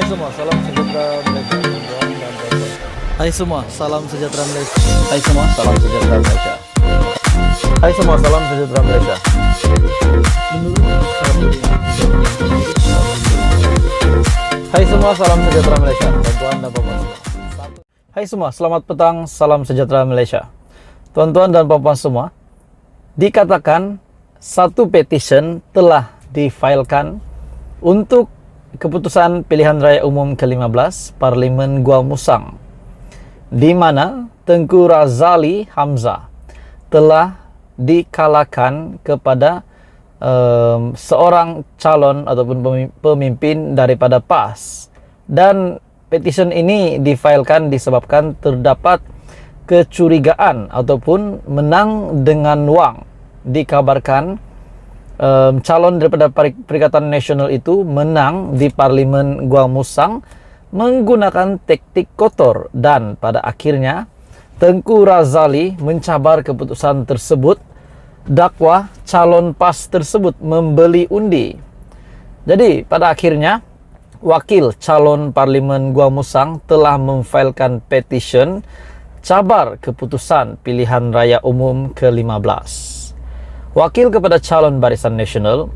semua, salam sejahtera Malaysia. Hai semua, salam sejahtera Malaysia. Hai semua, salam sejahtera Malaysia. Hai semua, salam sejahtera Malaysia. Hai semua, salam sejahtera Malaysia. Tuan-tuan dan puan-puan semua. Hai semua, selamat petang, salam sejahtera Malaysia. Tuan-tuan dan puan-puan semua, dikatakan satu petition telah difailkan untuk keputusan pilihan raya umum ke-15 Parlimen Gua Musang, di mana Tengku Razali Hamzah telah dikalahkan kepada seorang calon ataupun pemimpin daripada PAS. Dan petition ini difailkan disebabkan terdapat kecurigaan ataupun menang dengan wang. Dikabarkan calon daripada Perikatan Nasional itu menang di Parlimen Gua Musang menggunakan taktik kotor, dan pada akhirnya Tengku Razali mencabar keputusan tersebut. Dakwah calon PAS tersebut membeli undi. Jadi pada akhirnya wakil calon Parlimen Gua Musang telah memfailkan petition cabar keputusan pilihan raya umum ke-15. Wakil kepada calon Barisan Nasional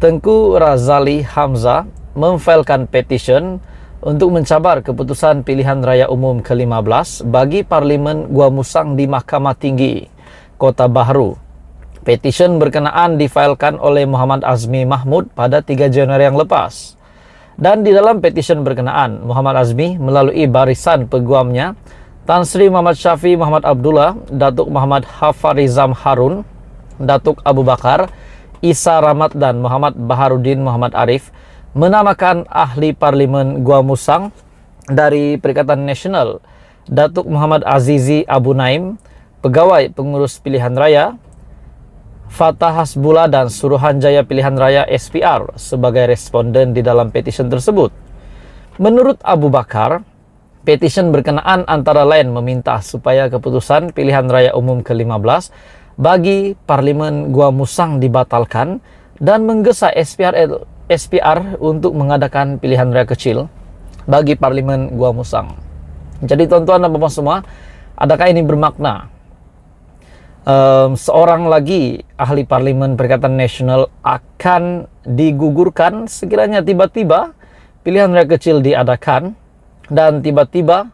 Tengku Razali Hamzah memfailkan petition untuk mencabar keputusan pilihan raya umum ke-15 bagi Parlimen Gua Musang di Mahkamah Tinggi Kota Bahru. Petition berkenaan difailkan oleh Muhammad Azmi Mahmud pada 3 Januari yang lepas. Dan di dalam petition berkenaan, Muhammad Azmi melalui barisan peguamnya Tan Sri Muhammad Syafi Muhammad Abdullah, Datuk Muhammad Hafarizam Harun, Datuk Abu Bakar, Isa Rahmat dan Muhammad Baharudin Muhammad Arif menamakan ahli Parlimen Gua Musang dari Perikatan Nasional Datuk Muhammad Azizi Abu Naim, pegawai pengurus pilihan raya Fatah Hasbullah dan Suruhanjaya Pilihan Raya SPR sebagai responden di dalam petition tersebut. Menurut Abu Bakar, petition berkenaan antara lain meminta supaya keputusan pilihan raya umum ke-15 bagi Parlimen Gua Musang dibatalkan dan menggesa SPR untuk mengadakan pilihan raya kecil bagi Parlimen Gua Musang. Jadi tuan-tuan dan puan-puan semua, adakah ini bermakna seorang lagi ahli Parlimen Perikatan Nasional akan digugurkan sekiranya tiba-tiba pilihan raya kecil diadakan dan tiba-tiba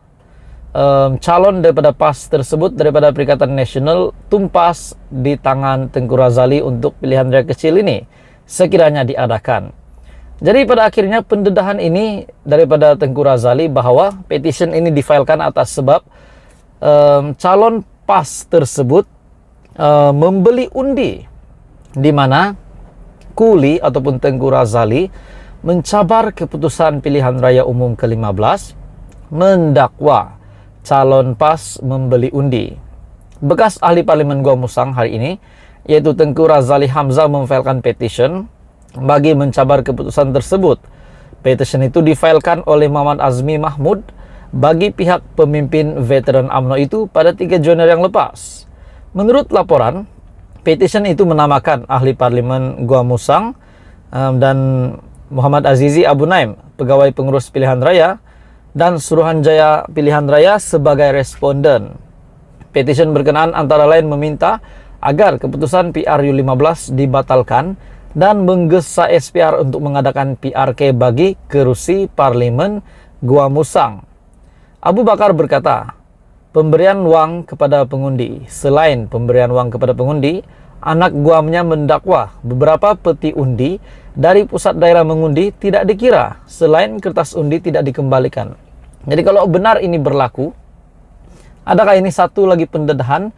calon daripada PAS tersebut daripada Perikatan Nasional tumpas di tangan Tengku Razali untuk pilihan raya kecil ini sekiranya diadakan. Jadi pada akhirnya pendedahan ini daripada Tengku Razali bahawa petition ini difailkan atas sebab calon PAS tersebut membeli undi, di mana Kuli ataupun Tengku Razali mencabar keputusan pilihan raya umum ke-15 mendakwa calon PAS membeli undi. Bekas ahli Parlimen Gua Musang hari ini yaitu Tengku Razali Hamzah memfailkan petition bagi mencabar keputusan tersebut. Petition itu difailkan oleh Muhammad Azmi Mahmud bagi pihak pemimpin veteran UMNO itu pada 3 Januari yang lepas. Menurut laporan, petition itu menamakan ahli Parlimen Gua Musang dan Muhammad Azizi Abu Naim, pegawai pengurus pilihan raya, dan Suruhanjaya Pilihan Raya sebagai responden. Petition berkenaan antara lain meminta agar keputusan PRU15 dibatalkan dan menggesa SPR untuk mengadakan PRK bagi kerusi Parlimen Gua Musang. Abu Bakar berkata, pemberian wang kepada pengundi. Selain pemberian wang kepada pengundi, anak guamnya mendakwa beberapa peti undi dari pusat daerah mengundi tidak dikira, selain kertas undi tidak dikembalikan. Jadi kalau benar ini berlaku, adakah ini satu lagi pendedahan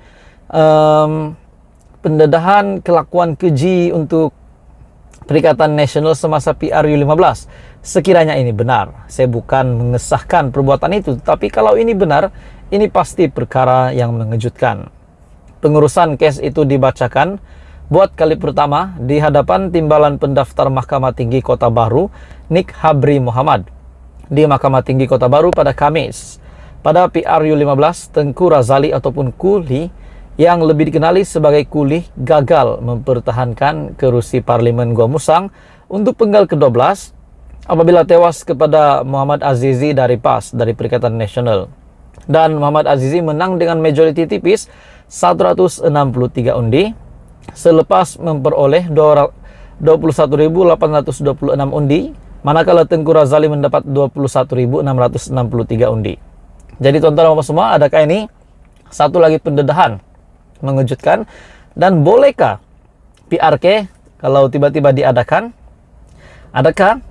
kelakuan keji untuk Perikatan Nasional semasa PRU15? Sekiranya ini benar, saya bukan mengesahkan perbuatan itu, tapi kalau ini benar, ini pasti perkara yang mengejutkan. Pengurusan kes itu dibacakan buat kali pertama di hadapan Timbalan Pendaftar Mahkamah Tinggi Kota Bahru, Nik Habri Muhammad, di Mahkamah Tinggi Kota Bahru pada Kamis. Pada PRU15, Tengku Razali ataupun Kuli yang lebih dikenali sebagai Kuli gagal mempertahankan kerusi Parlimen Gua Musang untuk penggal ke-12 apabila tewas kepada Muhammad Azizi dari PAS, dari Perikatan Nasional. Dan Muhammad Azizi menang dengan majoriti tipis 163 undi selepas memperoleh 21.826 undi, manakala Tengku Razali mendapat 21.663 undi. Jadi tuan-tuan dan semua, adakah ini satu lagi pendedahan mengejutkan? Dan bolehkah PRK kalau tiba-tiba diadakan? Adakah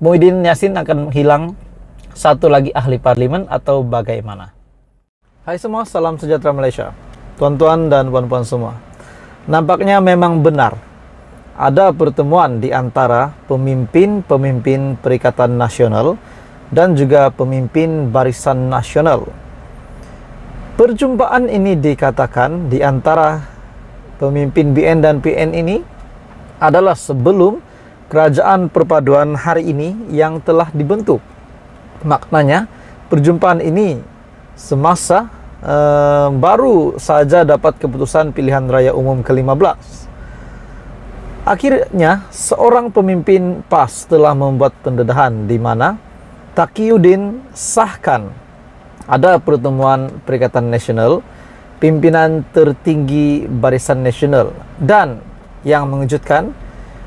Muhyiddin Yassin akan menghilang satu lagi ahli parlimen atau bagaimana? Hai semua, salam sejahtera Malaysia. Tuan-tuan dan puan-puan semua, nampaknya memang benar ada pertemuan di antara pemimpin-pemimpin Perikatan Nasional dan juga pemimpin Barisan Nasional. Perjumpaan ini dikatakan di antara pemimpin BN dan PN ini adalah sebelum kerajaan perpaduan hari ini yang telah dibentuk. Maknanya perjumpaan ini semasa baru saja dapat keputusan pilihan raya umum ke-15. Akhirnya seorang pemimpin PAS telah membuat pendedahan di mana Taqiyuddin sahkan ada pertemuan Perikatan Nasional, pimpinan tertinggi Barisan Nasional, dan yang mengejutkan,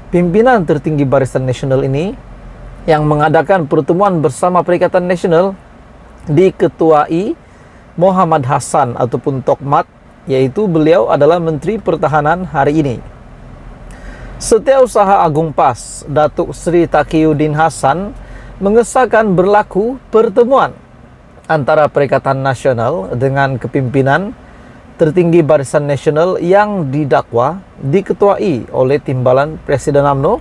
pimpinan tertinggi Barisan Nasional ini yang mengadakan pertemuan bersama Perikatan Nasional diketuai Muhammad Hassan ataupun Tokmat, yaitu beliau adalah Menteri Pertahanan hari ini. Setiausaha Agung PAS, Datuk Seri Taqiyuddin Hassan, mengesahkan berlaku pertemuan antara Perikatan Nasional dengan kepimpinan tertinggi Barisan Nasional yang didakwa diketuai oleh Timbalan Presiden UMNO,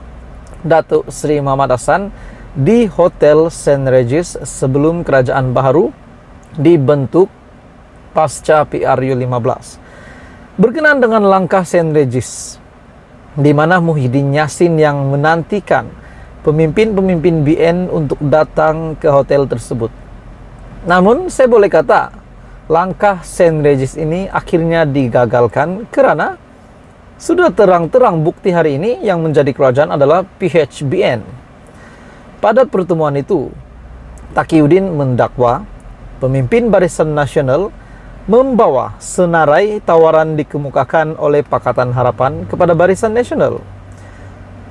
Datuk Seri Muhammad Hassan, di Hotel St. Regis sebelum Kerajaan Baharu dibentuk pasca PRU 15. Berkenaan dengan langkah St. Regis, di mana Muhyiddin Yassin yang menantikan pemimpin-pemimpin BN untuk datang ke hotel tersebut. Namun saya boleh kata langkah St. Regis ini akhirnya digagalkan kerana sudah terang-terang bukti hari ini yang menjadi kerajaan adalah PHBN. Pada pertemuan itu, Taqiyuddin mendakwa pemimpin Barisan Nasional membawa senarai tawaran dikemukakan oleh Pakatan Harapan kepada Barisan Nasional.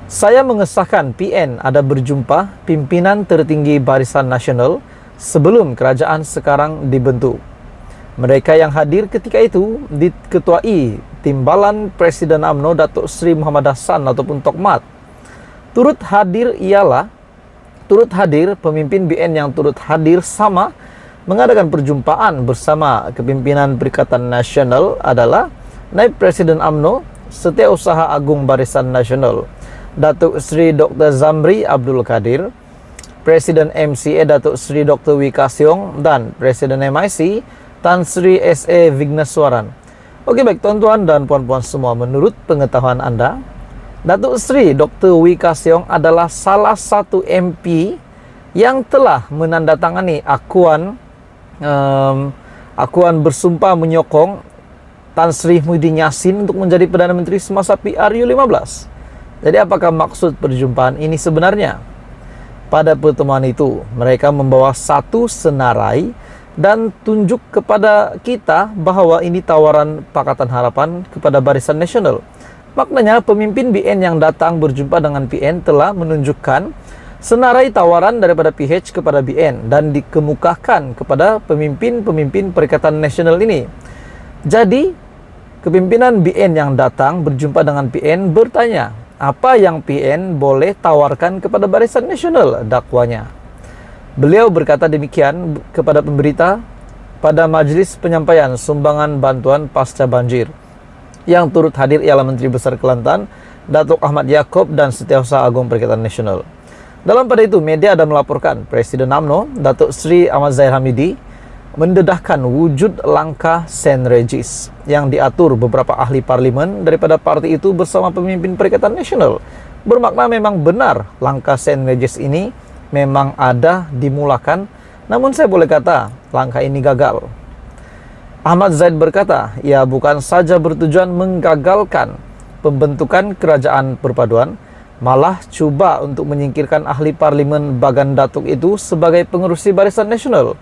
Saya mengesahkan PN ada berjumpa pimpinan tertinggi Barisan Nasional sebelum kerajaan sekarang dibentuk. Mereka yang hadir ketika itu diketuai Timbalan Presiden UMNO Datuk Seri Muhammad Hassan ataupun Tokmat. Turut hadir pemimpin BN yang turut hadir sama mengadakan perjumpaan bersama kepimpinan Perikatan Nasional adalah Naib Presiden UMNO Setiausaha Agung Barisan Nasional Datuk Seri Dr. Zamri Abdul Kadir, Presiden MCA Datuk Seri Dr. Wika Siong, dan Presiden MIC Tan Sri S.A. Vigneswaran. Okey, baik tuan-tuan dan puan-puan semua, menurut pengetahuan anda, Datuk Seri Dr. Wika Siong adalah salah satu MP yang telah menandatangani akuan bersumpah menyokong Tan Sri Muhyiddin Yassin untuk menjadi Perdana Menteri semasa PRU 15. Jadi apakah maksud perjumpaan ini sebenarnya? Pada pertemuan itu, mereka membawa satu senarai dan tunjuk kepada kita bahawa ini tawaran Pakatan Harapan kepada Barisan Nasional. Maknanya pemimpin BN yang datang berjumpa dengan PN telah menunjukkan senarai tawaran daripada PH kepada BN dan dikemukakan kepada pemimpin-pemimpin Perikatan Nasional ini. Jadi, kepimpinan BN yang datang berjumpa dengan PN bertanya, apa yang PN boleh tawarkan kepada Barisan Nasional, dakwanya. Beliau berkata demikian kepada pemberita pada majlis penyampaian sumbangan bantuan pasca banjir. Yang turut hadir ialah Menteri Besar Kelantan, Datuk Ahmad Yaakob, dan Setiausaha Agung Perikatan Nasional. Dalam pada itu, media ada melaporkan Presiden UMNO, Datuk Seri Ahmad Zahid Hamidi, mendedahkan wujud langkah St. Regis yang diatur beberapa ahli parlimen daripada parti itu bersama pemimpin Perikatan Nasional. Bermakna memang benar langkah St. Regis ini memang ada dimulakan, namun saya boleh kata langkah ini gagal. Ahmad Zaid berkata, ia bukan saja bertujuan menggagalkan pembentukan kerajaan perpaduan, malah coba untuk menyingkirkan ahli parlimen Bagan Datuk itu sebagai pengerusi Barisan Nasional.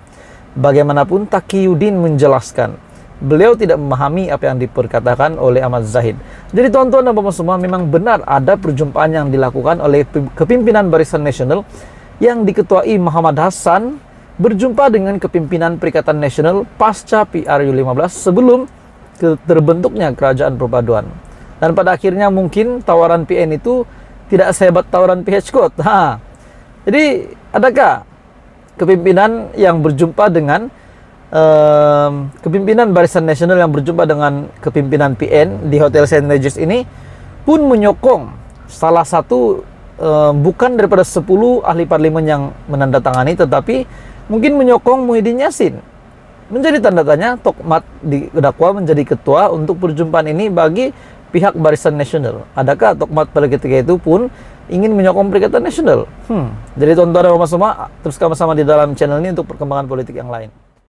Bagaimanapun Taqiyuddin menjelaskan, beliau tidak memahami apa yang diperkatakan oleh Ahmad Zahid. Jadi tuan-tuan dan puan semua, memang benar ada perjumpaan yang dilakukan oleh kepimpinan Barisan Nasional yang diketuai Muhammad Hassan berjumpa dengan kepimpinan Perikatan Nasional pasca PRU15 sebelum terbentuknya Kerajaan Perpaduan. Dan pada akhirnya mungkin tawaran PN itu tidak sehebat tawaran PH Code. Jadi adakah kepimpinan yang berjumpa dengan kepimpinan Barisan Nasional yang berjumpa dengan kepimpinan PN di Hotel St. Regis ini pun menyokong salah satu bukan daripada 10 ahli parlimen yang menandatangani, tetapi mungkin menyokong Muhyiddin Yassin. Menjadi tanda tanya, Tokmat didakwa menjadi ketua untuk perjumpaan ini bagi pihak Barisan Nasional. Adakah Tokmat pada ketika itu pun ingin menyokong Perikatan Nasional? Jadi tuan-tuan dan puan semua, terus sama-sama di dalam channel ini untuk perkembangan politik yang lain.